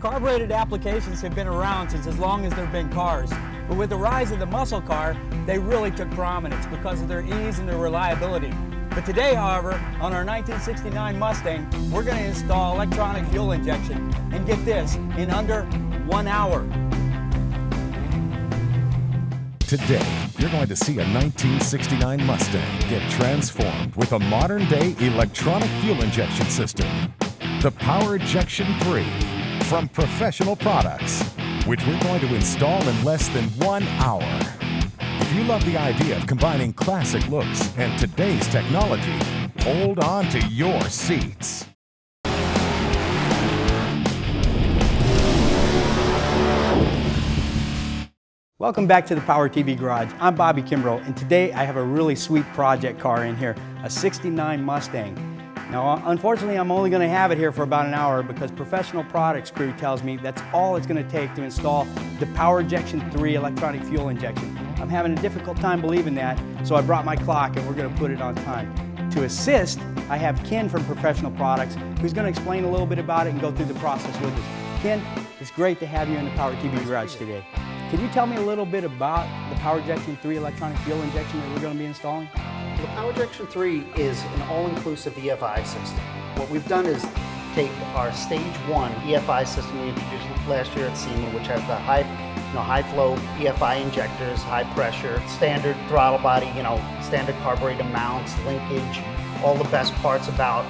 Carbureted applications have been around since as long as there have been cars. But with the rise of the muscle car, they really took prominence because of their ease and their reliability. But today, however, on our 1969 Mustang, we're going to install electronic fuel injection. And get this, in under 1 hour. Today, you're going to see a 1969 Mustang get transformed with a modern-day electronic fuel injection system. The Powerjection 3 from Professional Products, which we're going to install in less than 1 hour. If you love the idea of combining classic looks and today's technology, hold on to your seats. Welcome back to the Power TV Garage. I'm Bobby Kimbrough, and today I have a really sweet project car in here, a 69 Mustang. Now, unfortunately, I'm only going to have it here for about an hour because Professional Products crew tells me that's all it's going to take to install the Powerjection 3 electronic fuel injection. I'm having a difficult time believing that, so I brought my clock and we're going to put it on time. To assist, I have Ken from Professional Products who's going to explain a little bit about it and go through the process with us. Ken, it's great to have you in the Power TV Garage today. Can you tell me a little bit about the Powerjection 3 electronic fuel injection that we're going to be installing? The Powerjection 3 is an all-inclusive EFI system. What we've done is take our stage 1 EFI system we introduced last year at SEMA, which has the high flow EFI injectors, high pressure, standard throttle body, standard carburetor mounts, linkage, all the best parts about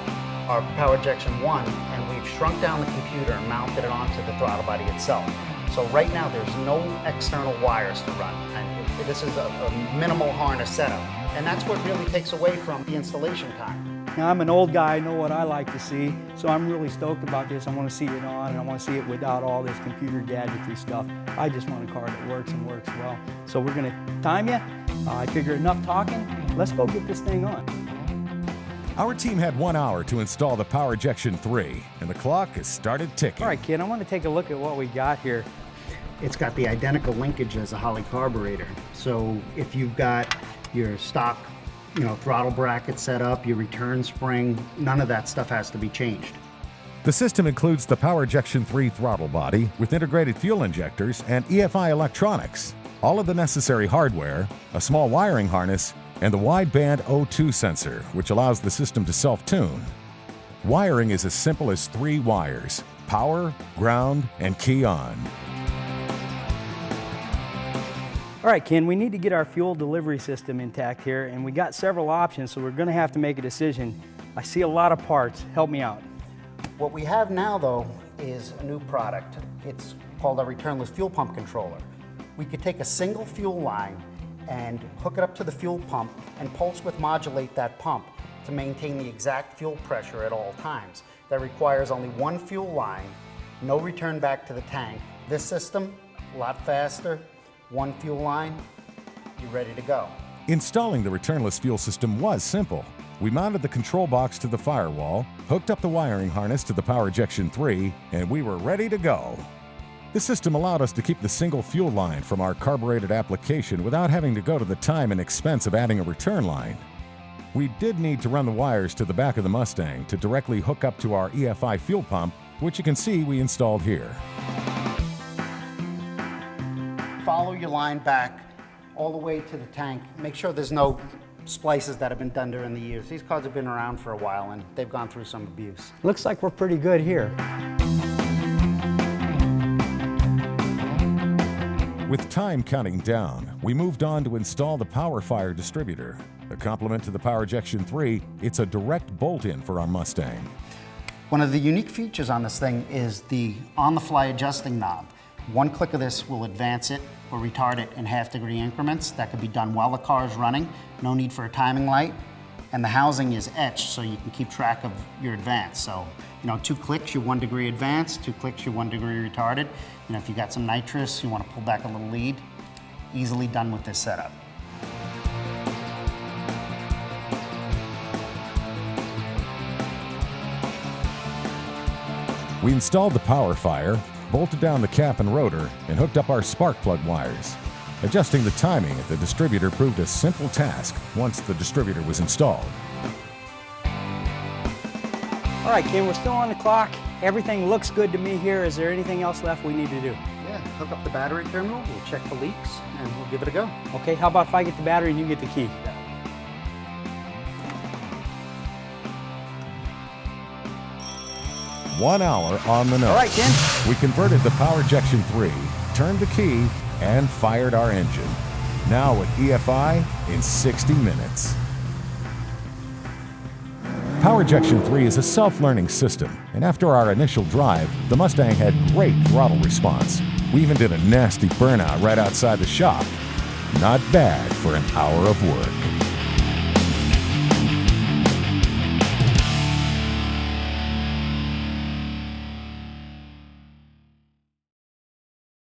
our Powerjection 1, and we've shrunk down the computer and mounted it onto the throttle body itself. So right now there's no external wires to run, and this is a minimal harness setup. And that's what really takes away from the installation time. Now, I'm an old guy, I know what I like to see, so I'm really stoked about this. I want to see it on, and I want to see it without all this computer gadgetry stuff. I just want a car that works and works well. So we're going to time you. I figure enough talking. Let's go get this thing on. Our team had 1 hour to install the Powerjection 3, and the clock has started ticking. All right, kid, I want to take a look at what we got here. It's got the identical linkage as a Holley carburetor. So if you've got your stock, throttle bracket set up, your return spring, none of that stuff has to be changed. The system includes the Powerjection 3 throttle body with integrated fuel injectors and EFI electronics, all of the necessary hardware, a small wiring harness, and the wideband O2 sensor, which allows the system to self-tune. Wiring is as simple as 3 wires: power, ground, and key on. All right, Ken, we need to get our fuel delivery system intact here, and we got several options, so we're going to have to make a decision. I see a lot of parts. Help me out. What we have now, though, is a new product. It's called a Returnless fuel pump controller. We could take a single fuel line and hook it up to the fuel pump and pulse width modulate that pump to maintain the exact fuel pressure at all times. That requires only one fuel line, no return back to the tank. This system, a lot faster. One fuel line, you're ready to go. Installing the returnless fuel system was simple. We mounted the control box to the firewall, hooked up the wiring harness to the Powerjection 3, and we were ready to go. This system allowed us to keep the single fuel line from our carbureted application without having to go to the time and expense of adding a return line. We did need to run the wires to the back of the Mustang to directly hook up to our EFI fuel pump, which you can see we installed here. Follow your line back all the way to the tank. Make sure there's no splices that have been done during the years. These cars have been around for a while and they've gone through some abuse. Looks like we're pretty good here. With time counting down, we moved on to install the PowerFire distributor. A complement to the Powerjection 3, it's a direct bolt-in for our Mustang. One of the unique features on this thing is the on-the-fly adjusting knob. One click of this will advance it or retard it in half-degree increments. That could be done while the car is running. No need for a timing light. And the housing is etched so you can keep track of your advance. So, 2 clicks, you're 1 degree advanced, 2 clicks, you're 1 degree retarded. If you got some nitrous, you want to pull back a little lead, easily done with this setup. We installed the PowerFire, bolted down the cap and rotor, and hooked up our spark plug wires. Adjusting the timing at the distributor proved a simple task once the distributor was installed. All right, Ken, we're still on the clock. everything looks good to me here. Is there anything else left we need to do? Yeah, hook up the battery terminal, we'll check the leaks, and we'll give it a go. Okay, how about if I get the battery and you get the key? 1 hour on the nose. All right, Ken. We converted the Powerjection 3, turned the key, and fired our engine. Now with EFI in 60 minutes. Powerjection 3 is a self-learning system, and after our initial drive, the Mustang had great throttle response. We even did a nasty burnout right outside the shop. Not bad for an hour of work.